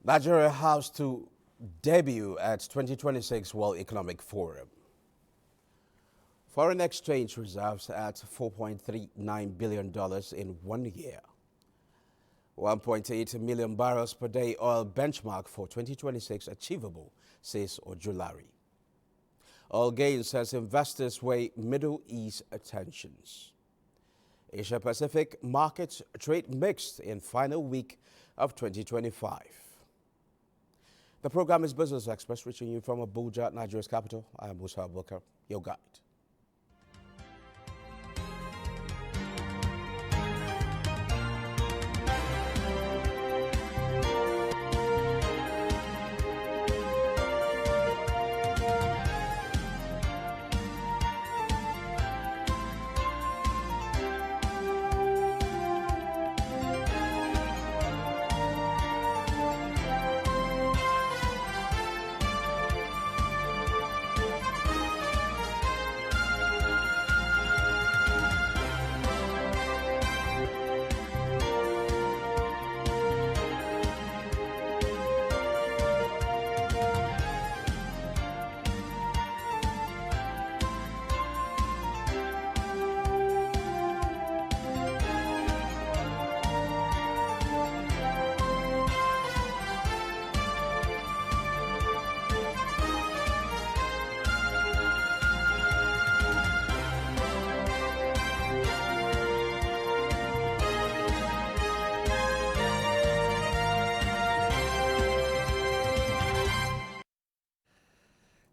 Nigeria housed to debut at 2026 World Economic Forum. Foreign exchange reserves at $4.39 billion in 1 year. 1.8 million barrels per day oil benchmark for 2026 achievable, says Ojulari. Oil gains as investors weigh Middle East tensions. Asia Pacific markets trade mixed in final week of 2025. The program is Business Express, reaching you from Abuja, Nigeria's capital. I am Musa Abubakar, your guide.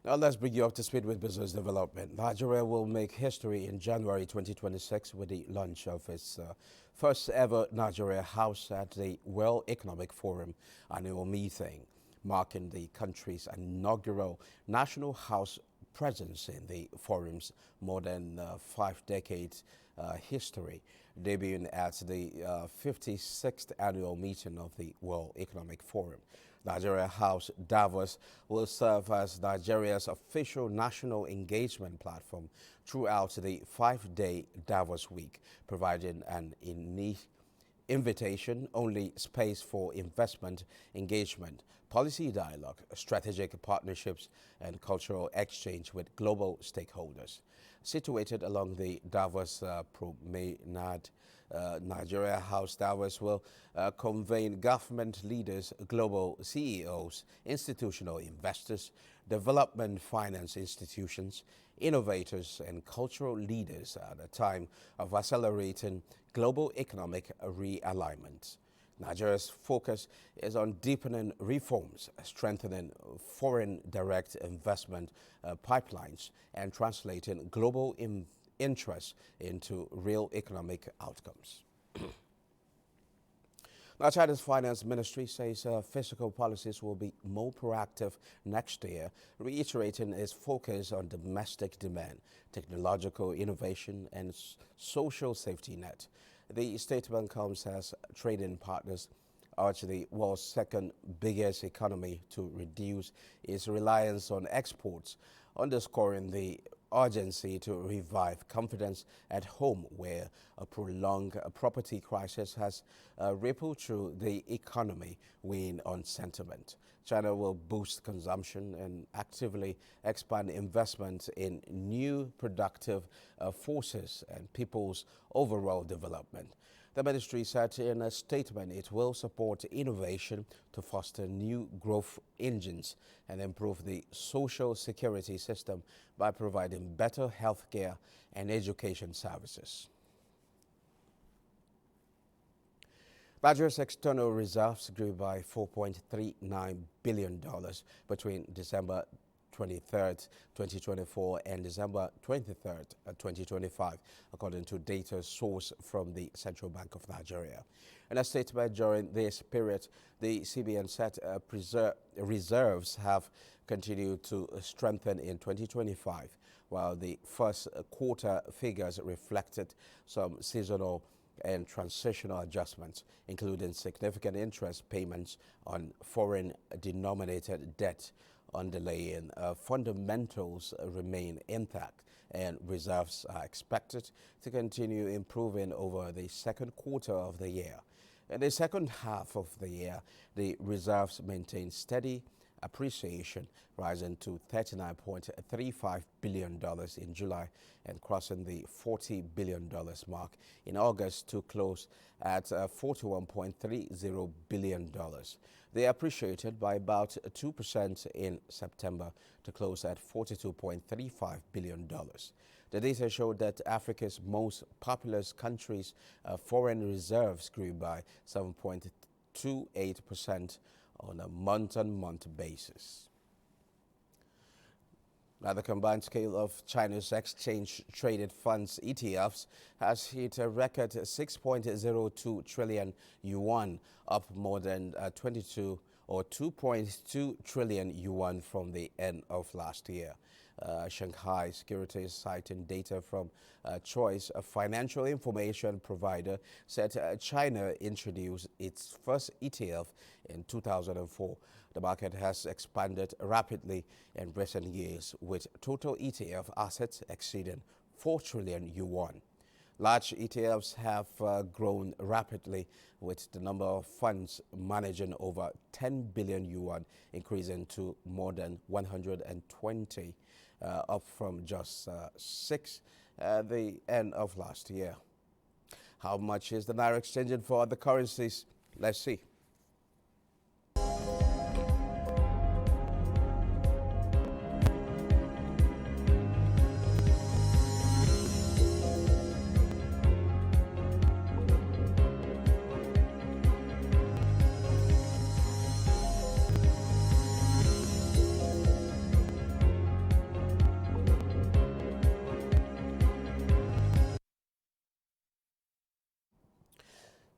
Now let's bring you up to speed with business development. Nigeria will make history in January 2026 with the launch of its first ever Nigeria House at the World Economic Forum annual meeting, marking the country's inaugural National House presence in the forum's more than 5 decades history, debuting at the 56th annual meeting of the World Economic Forum. Nigeria House Davos will serve as Nigeria's official national engagement platform throughout the 5-day Davos week, providing an invitation-only space for investment engagement, policy dialogue, strategic partnerships, and cultural exchange with global stakeholders. Situated along the Davos Promenade, Nigeria House Davos will convene government leaders, global CEOs, institutional investors, development finance institutions, innovators, and cultural leaders at a time of accelerating global economic realignment. Nigeria's focus is on deepening reforms, strengthening foreign direct investment pipelines, and translating global interests into real economic outcomes. Now, China's finance ministry says fiscal policies will be more proactive next year, reiterating its focus on domestic demand, technological innovation, and social safety net. The statement comes as trading partners urge the world's second biggest economy to reduce its reliance on exports, underscoring the urgency to revive confidence at home, where a prolonged property crisis has rippled through the economy, weighing on sentiment. China will boost consumption and actively expand investment in new productive forces and people's overall development. The ministry said in a statement it will support innovation to foster new growth engines and improve the social security system by providing better healthcare and education services. Nigeria's external reserves grew by $4.39 billion between December 23rd, 2024 and December 23rd, 2025, according to data sourced from the Central Bank of Nigeria. In a statement during this period, the CBN said reserves have continued to strengthen in 2025, while the first quarter figures reflected some seasonal and transitional adjustments, including significant interest payments on foreign-denominated debt. Underlying fundamentals remain intact, and reserves are expected to continue improving over the second quarter of the year. In the second half of the year, the reserves maintained steady appreciation, rising to $39.35 billion in July and crossing the $40 billion mark in August to close at $41.30 billion. They appreciated by about 2% in September to close at $42.35 billion. The data showed that Africa's most populous countries' foreign reserves grew by 7.28% on a month-on-month basis. Now, the combined scale of China's exchange-traded funds ETFs has hit a record 6.02 trillion yuan, up more than 2.2 trillion yuan from the end of last year. Shanghai Securities, citing data from Choice, a financial information provider, said China introduced its first ETF in 2004. The market has expanded rapidly in recent years, with total ETF assets exceeding 4 trillion yuan. Large ETFs have grown rapidly, with the number of funds managing over 10 billion yuan increasing to more than 120, up from just 6 at the end of last year. How much is the Naira exchanging for other currencies? Let's see.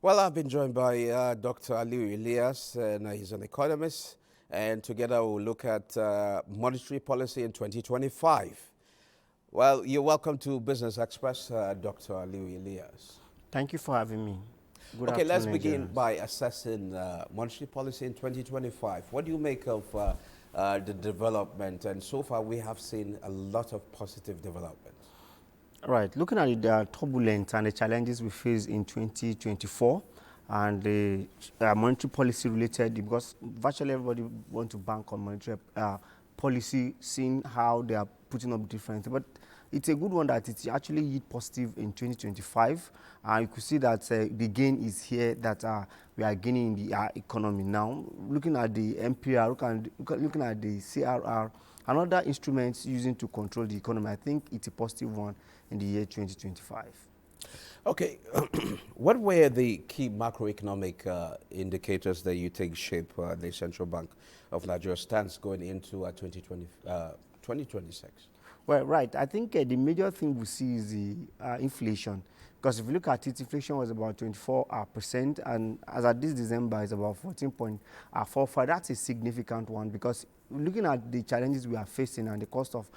Well, I've been joined by Dr. Aliu Elias, and he's an economist, and together we'll look at monetary policy in 2025. Well, you're welcome to Business Express, Dr. Aliu Elias. Thank you for having me. Good afternoon, let's begin by assessing monetary policy in 2025. What do you make of the development? And so far, we have seen a lot of positive developments. Right, looking at the turbulence and the challenges we face in 2024 and the monetary policy related, because virtually everybody wants to bank on monetary policy, seeing how they are putting up different. But it's a good one that it's actually yield positive in 2025. You could see that the gain is here, that we are gaining in the economy now. Looking at the MPR, looking at the CRR, and other instruments using to control the economy, I think it's a positive one in the year 2025. Okay, what were the key macroeconomic indicators that you think shape the Central Bank of Nigeria stance going into 2026? Well, right. I think the major thing we see is the inflation. Because if you look at it, inflation was about 24%, and as at this December, it's about 14.45%. That's a significant one, because looking at the challenges we are facing and the cost of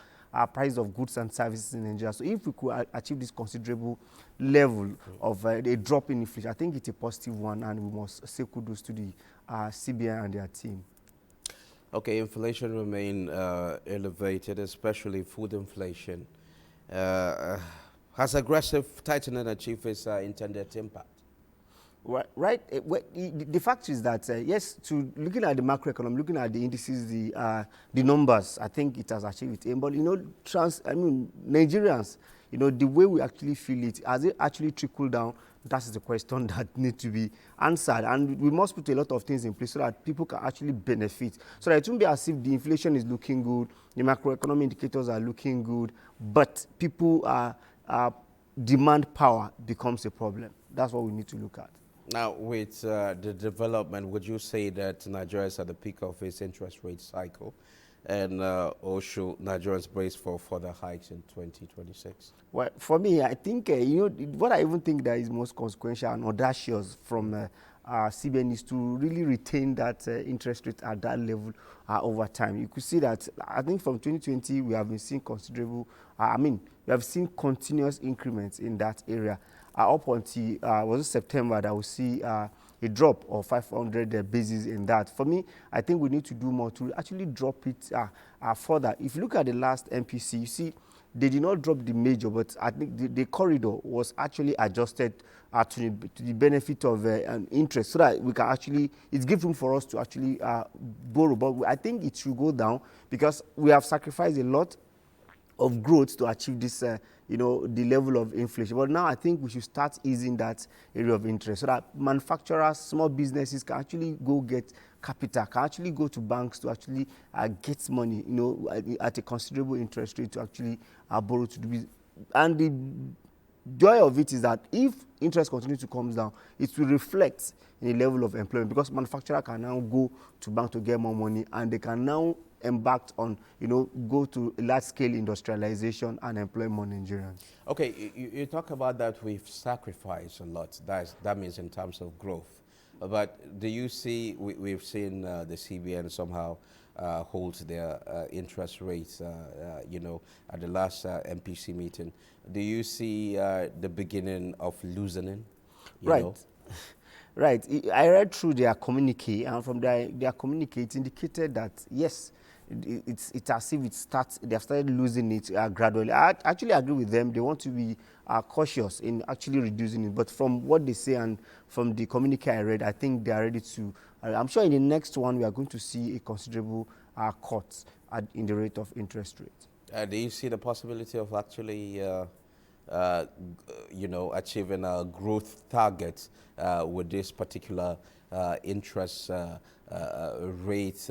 price of goods and services in Nigeria. So if we could achieve this considerable level of a drop in inflation, I think it's a positive one, and we must say kudos to the CBN and their team. Okay, inflation remain elevated, especially food inflation. Has aggressive tightening achieved its intended impact? Right. The fact is that, yes, looking at the macroeconomy, looking at the indices, the numbers, I think it has achieved it. But, Nigerians, the way we actually feel it, has it actually trickled down? That is the question that needs to be answered. And we must put a lot of things in place so that people can actually benefit. So that it won't be as if the inflation is looking good, the macroeconomic indicators are looking good, but people demand power becomes a problem. That's what we need to look at. Now, with the development, would you say that Nigeria is at the peak of its interest rate cycle? And or should Nigerians brace for further hikes in 2026? Well, for me, I think, what I even think that is most consequential and audacious from CBN is to really retain that interest rate at that level over time. You could see that, I think from 2020, we have been seeing considerable, we have seen continuous increments in that area. Up until was it September that we see a drop of 500 basis in that. For me, I think we need to do more to actually drop it further. If you look at the last MPC, you see they did not drop the major, but I think the corridor was actually adjusted to the benefit of an interest, so that we can actually, it gives room for us to actually borrow. But I think it should go down because we have sacrificed a lot of growth to achieve this, the level of inflation. But now I think we should start easing that area of interest so that manufacturers, small businesses can actually go get capital, can actually go to banks to actually get money, at a considerable interest rate to actually borrow to do business. And the joy of it is that if interest continues to come down, it will reflect in the level of employment, because manufacturer can now go to bank to get more money, and they can now embarked on, go to large-scale industrialization and employ more Nigerians. Okay, you talk about that we've sacrificed a lot. That means in terms of growth. But do you see, we've seen the CBN somehow hold their interest rates, at the last MPC meeting. Do you see the beginning of loosening? Right. Know? Right. I read through their communique, and from their communique, it indicated that, yes, it's as if they have started losing it gradually. I actually agree with them. They want to be cautious in actually reducing it. But from what they say and from the communique I read, I think they are ready to. I'm sure in the next one we are going to see a considerable cut in the rate of interest rate. Do you see the possibility of actually, achieving a growth target with this particular interest rate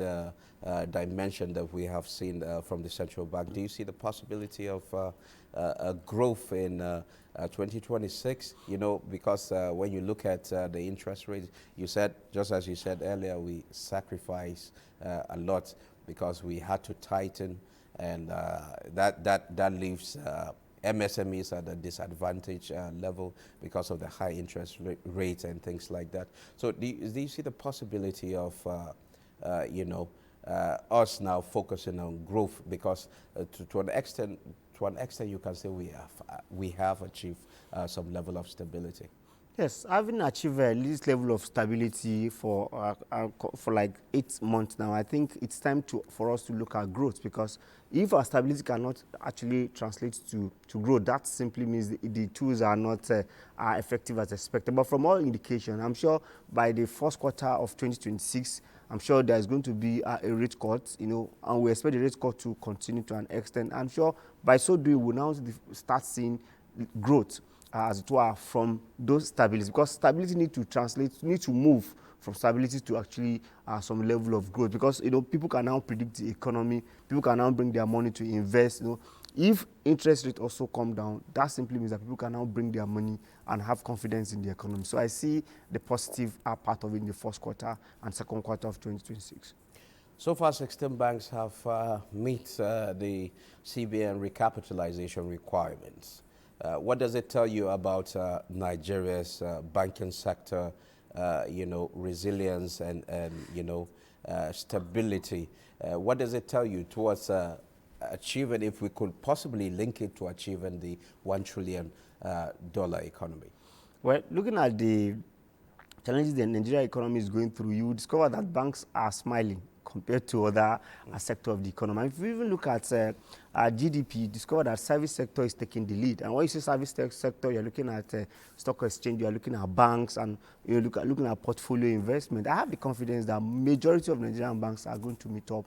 dimension that we have seen from the central bank? Do you see the possibility of a growth in 2026? Because when you look at the interest rate, you said, just as you said earlier, we sacrifice a lot because we had to tighten, and that leaves MSMEs at a disadvantage level because of the high interest rates and things like that. So do you see the possibility of, us now focusing on growth? Because to an extent, you can say we have achieved some level of stability. Yes, having achieved this level of stability for like 8 months now, I think it's time for us to look at growth, because if our stability cannot actually translate to growth, that simply means the tools are not effective as expected. But from all indication, I'm sure by the first quarter of 2026, I'm sure there's going to be a rate cut, and we expect the rate cut to continue to an extent. I'm sure by so doing, we'll now start seeing growth as it were from those stabilities, because stability need to move from stability to actually some level of growth, because people can now predict the economy, people can now bring their money to invest. If interest rate also come down, that simply means that people can now bring their money and have confidence in the economy. So I see the positive part of it in the first quarter and second quarter of 2026. So far, 16 banks have met the CBN recapitalization requirements. What does it tell you about Nigeria's banking sector, resilience and stability? What does it tell you towards achieving, if we could possibly link it to achieving the $1 trillion economy? Well, looking at the challenges the Nigerian economy is going through, you will discover that banks are smiling compared to other sector of the economy. And if you even look at GDP, you discover that service sector is taking the lead. And when you say service sector, you're looking at stock exchange, you're looking at banks, and you're looking at portfolio investment. I have the confidence that majority of Nigerian banks are going to meet up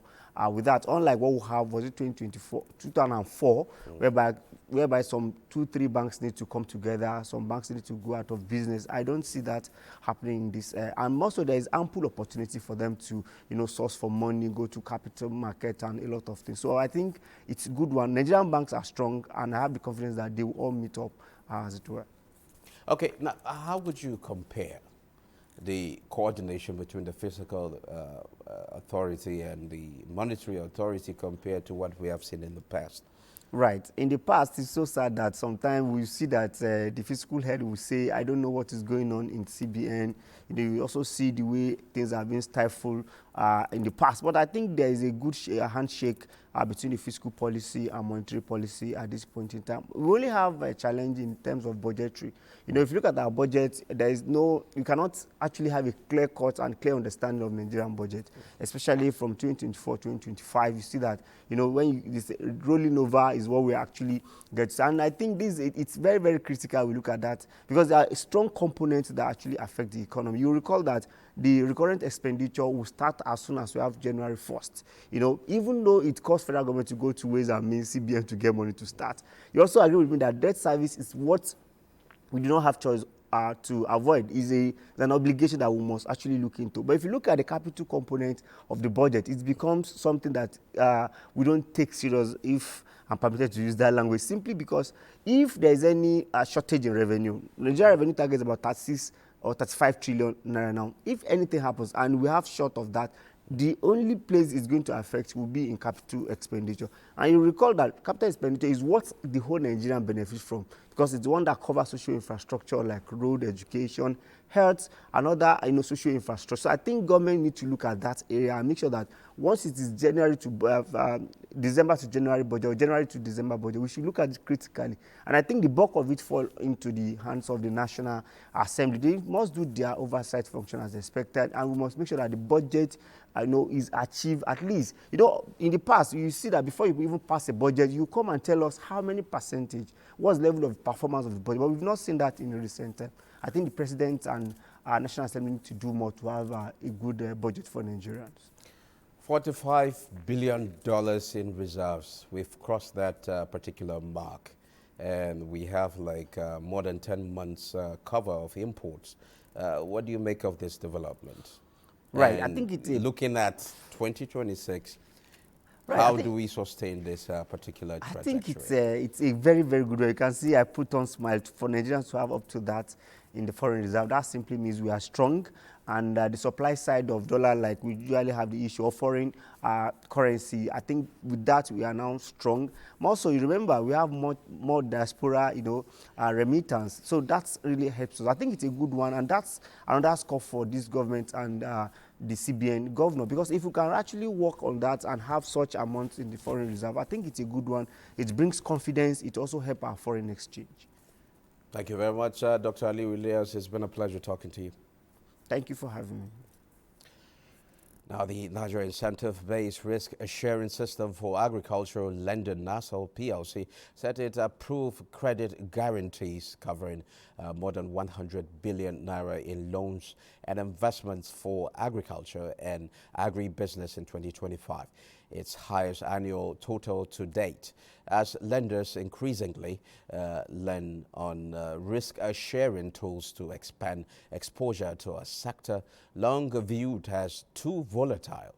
with that. Unlike what we have, was it 2004, whereby some 2-3 banks need to come together, some banks need to go out of business. I don't see that happening in this. And also there is ample opportunity for them to, source for money, go to capital market and a lot of things. So I think it's a good one. Nigerian banks are strong, and I have the confidence that they will all meet up as it were. Okay, now how would you compare the coordination between the fiscal authority and the monetary authority compared to what we have seen in the past? Right. In the past, it's so sad that sometimes we see that the fiscal head will say, I don't know what is going on in CBN. You also see the way things are being stifled in the past. But I think there is a good handshake between the fiscal policy and monetary policy at this point in time. We only have a challenge in terms of budgetary. You know, if you look at our budget, you cannot actually have a clear cut and clear understanding of Nigerian budget, especially from 2024 to 2025. You see that, you know, when this rolling over is what we actually get. And I think it's very, very critical we look at that, because there are strong components that actually affect the economy. You recall that the recurrent expenditure will start as soon as we have January 1st. You know, even though it costs federal government to go to Ways and Means, CBN, to get money to start. You also agree with me that debt service is what we do not have choice to avoid. Is an obligation that we must actually look into. But if you look at the capital component of the budget, it becomes something that we don't take serious, if I'm permitted to use that language, simply because if there is any shortage in revenue, Nigeria revenue target is about 36 or 35 trillion naira now. If anything happens and we have short of that, the only place it's going to affect will be in capital expenditure. And you recall that capital expenditure is what the whole Nigerian benefits from, because it's the one that covers social infrastructure like road, education, health, and other social infrastructure. So I think government need to look at that area and make sure that once it is January to December to January budget, or January to December budget, we should look at it critically. And I think the bulk of it fall into the hands of the National Assembly. They must do their oversight function as expected, and we must make sure that the budget is achieved at least. You know, in the past, you see that before you even pass a budget, you come and tell us how many percentage, what's the level of performance of the budget. But we've not seen that in recent time. I think the president and our National Assembly need to do more to have a good budget for Nigerians. $45 billion in reserves. We've crossed that particular mark. And we have like more than 10 months cover of imports. What do you make of this development? Right, and I think it's looking at 2026. Right, how do we sustain this particular trajectory? I think it's a very, very good way. You can see I put on smile for Nigerians to have up to that in the foreign reserve. That simply means we are strong, and the supply side of dollar, like we usually have the issue of foreign currency. I think with that we are now strong. Also, you remember we have more diaspora, remittance. So that really helps us. I think it's a good one, and that's another score for this government and the CBN governor, because if we can actually work on that and have such amounts in the foreign reserve, I think it's a good one. It brings confidence. It also helps our foreign exchange. Thank you very much, Dr. Ali Williams. It's been a pleasure talking to you. Thank you for having me. Now, the Nigerian Incentive-Based Risk Assurance System for Agricultural Lending, NASL PLC, said it approved credit guarantees covering more than 100 billion naira in loans and investments for agriculture and agribusiness in 2025, its highest annual total to date, as lenders increasingly lend on risk-sharing tools to expand exposure to a sector long viewed as too volatile.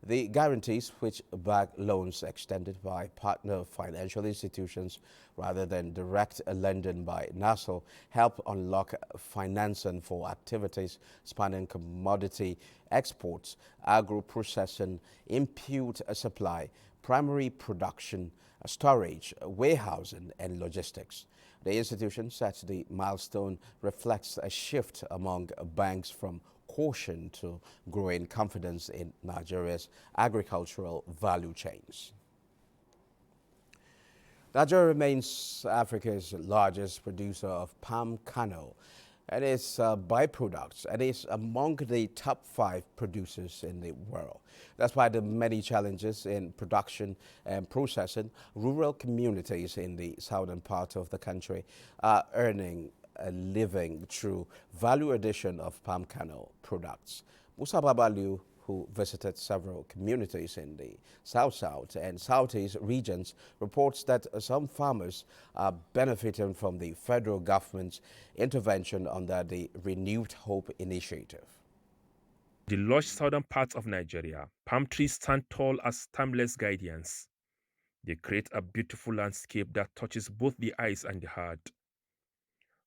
The guarantees, which back loans extended by partner financial institutions rather than direct lending by NASL, help unlock financing for activities spanning commodity exports, agro-processing, input supply, primary production, storage, warehousing, and logistics. The institution said the milestone reflects a shift among banks from caution to growing confidence in Nigeria's agricultural value chains. Nigeria remains Africa's largest producer of palm kernel and its byproducts, and is among the top 5 producers in the world. Despite the many challenges in production and processing, rural communities in the southern part of the country are earning a living through value addition of palm kernel products. Musa Babalu, who visited several communities in the South and Southeast regions, reports that some farmers are benefiting from the federal government's intervention under the Renewed Hope initiative. The lush southern parts of Nigeria, palm trees stand tall as timeless guardians. They create a beautiful landscape that touches both the eyes and the heart.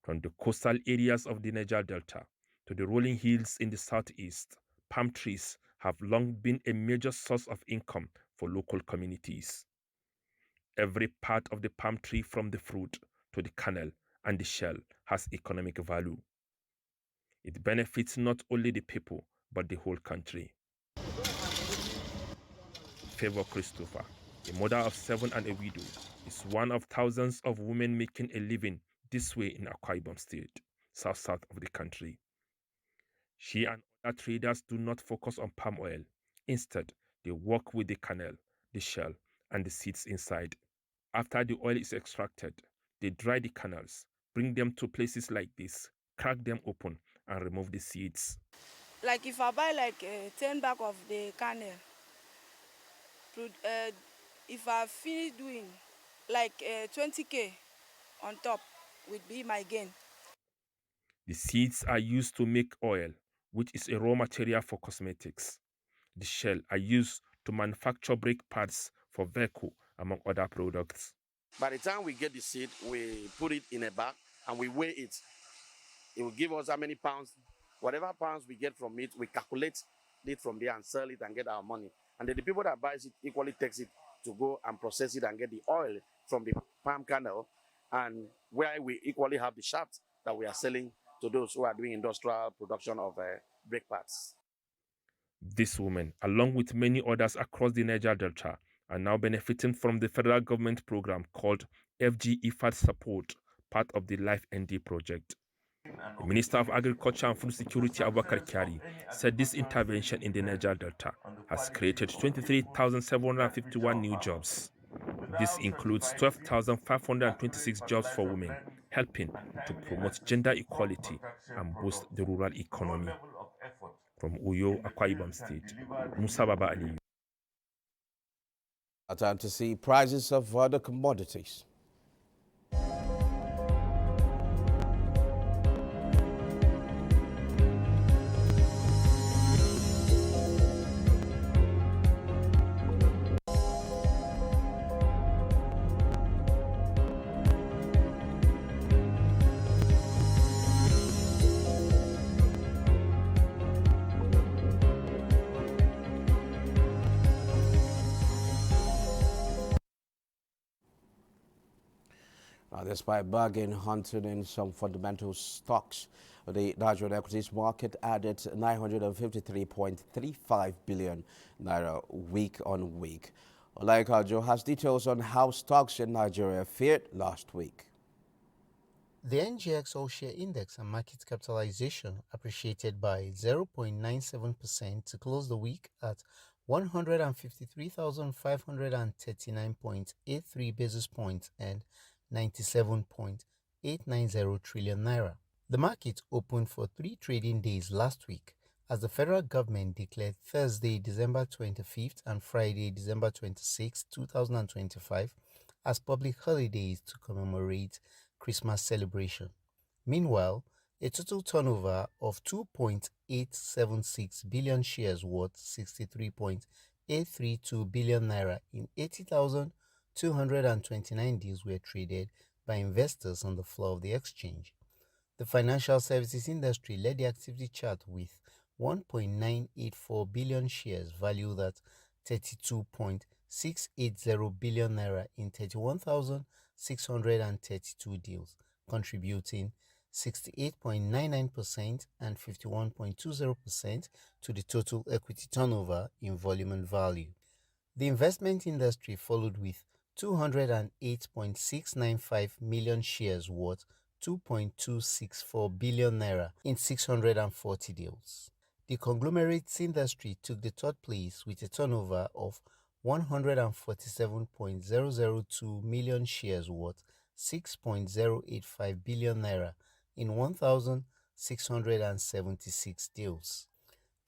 From the coastal areas of the Niger Delta to the rolling hills in the southeast, palm trees have long been a major source of income for local communities. Every part of the palm tree, from the fruit to the kernel and the shell, has economic value. It benefits not only the people but the whole country. Favor Christopher, a mother of 7 and a widow, is one of thousands of women making a living this way in Akwa Ibom State, south of the country. She and other traders do not focus on palm oil. Instead, they work with the kernel, the shell, and the seeds inside. After the oil is extracted, they dry the kernels, bring them to places like this, crack them open, and remove the seeds. Like if I buy like 10 bag of the kernel, if I finish doing like 20k on top would be my gain. The seeds are used to make oil, which is a raw material for cosmetics. The shell are used to manufacture brake pads for vehicle, among other products. By the time we get the seed, we put it in a bag and we weigh it. It will give us how many pounds. Whatever pounds we get from it, we calculate it from there and sell it and get our money. And then the people that buys it equally takes it to go and process it and get the oil from the palm kernel, and where we equally have the shaft that we are selling to those who are doing industrial production of brake pads. This woman, along with many others across the Niger Delta, are now benefiting from the federal government program called FG IFAD Support, part of the Life ND project. The Minister of Agriculture and Food Security, Abubakar Kyari, said this intervention in the Niger Delta has created 23,751 new jobs. This includes 12,526 jobs for women, helping to promote gender equality and boost the rural economy. From Uyo, Akwa Ibom State, Musa Baba Ali. Time to see prices of other commodities. Despite bargain hunting in some fundamental stocks, the Nigerian equities market added 953.35 billion naira week on week. Olaika Joe has details on how stocks in Nigeria fared last week. The NGX All-Share Index and market capitalization appreciated by 0.97% to close the week at 153,539.83 basis points and 97.890 trillion naira. The market opened for 3 trading days last week as the federal government declared Thursday, December 25th and Friday, December 26th, 2025 as public holidays to commemorate Christmas celebration. Meanwhile, a total turnover of 2.876 billion shares worth 63.832 billion naira in 80,229 deals were traded by investors on the floor of the exchange. The financial services industry led the activity chart with 1.984 billion shares valued at 32.680 billion naira in 31,632 deals, contributing 68.99% and 51.20% to the total equity turnover in volume and value. The investment industry followed with 208.695 million shares worth 2.264 billion naira in 640 deals. The conglomerates industry took the third place with a turnover of 147.002 million shares worth 6.085 billion naira in 1,676 deals.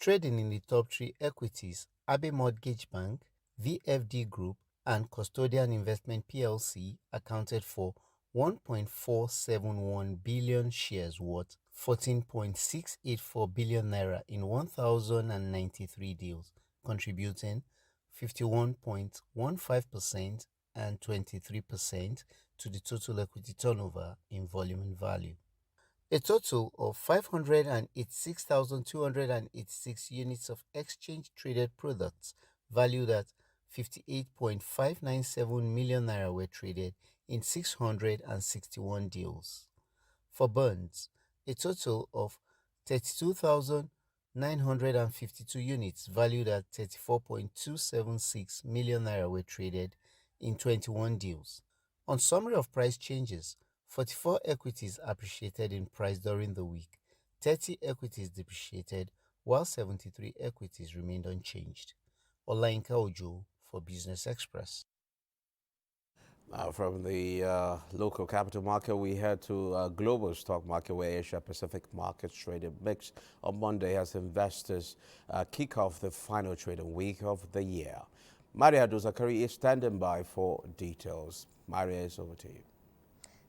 Trading in the top 3 equities, Abe Mortgage Bank, VFD Group, and Custodian Investment PLC accounted for 1.471 billion shares worth 14.684 billion naira in 1,093 deals, contributing 51.15% and 23% to the total equity turnover in volume and value. A total of 586,286 units of exchange-traded products valued at 58.597 million naira were traded in 661 deals. For bonds, a total of 32,000 952 units valued at 34.276 million naira were traded in 21 deals. On summary of price changes, 44 equities appreciated in price during the week, 30 equities depreciated, while 73 equities remained unchanged. Olayinka Ojo for Business Express. From the local capital market, we head to global stock market where Asia Pacific markets traded mixed on Monday as investors kick off the final trading week of the year. Maria Dozakari is standing by for details. Maria, is over to you.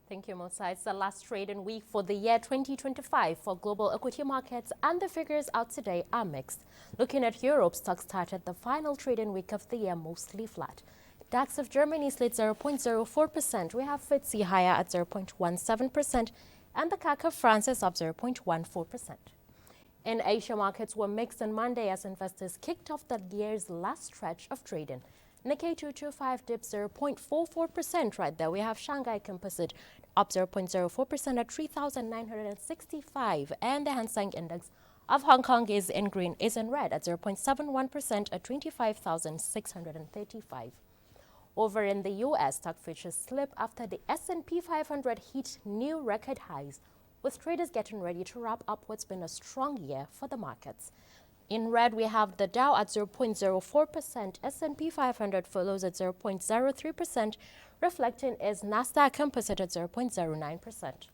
Thank you, Musa. It's the last trading week for the year 2025 for global equity markets, and the figures out today are mixed. Looking at Europe, stocks started the final trading week of the year mostly flat. DAX of Germany slid 0.04%. We have FTSE higher at 0.17%, and the CAC of France is up 0.14%. In Asia, markets were mixed on Monday as investors kicked off the year's last stretch of trading. Nikkei 225 dipped 0.44% right there. We have Shanghai Composite up 0.04% at 3,965, and the Hang Seng Index of Hong Kong is in green, is in red at 0.71% at 25,635. Over in the U.S., stock futures slipped after the S&P 500 hit new record highs, with traders getting ready to wrap up what's been a strong year for the markets. In red, we have the Dow at 0.04%, S&P 500 follows at 0.03%, reflecting its Nasdaq Composite at 0.09%.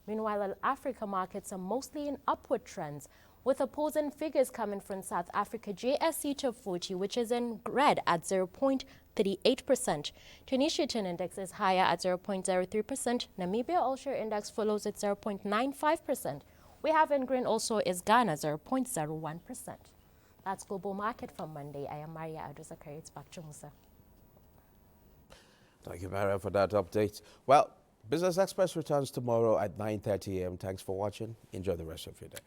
Meanwhile, in Africa, markets are mostly in upward trends, with opposing figures coming from South Africa. JSE Top 40, which is in red at 0.38%. Tunisian index is higher at 0.03%. Namibia All-Share Index follows at 0.95%. We have in green also is Ghana, 0.01%. That's global market for Monday. I am Maria Aduzakari. It's back to Musa. Thank you, Maria, for that update. Well, Business Express returns tomorrow at 9:30 a.m. Thanks for watching. Enjoy the rest of your day.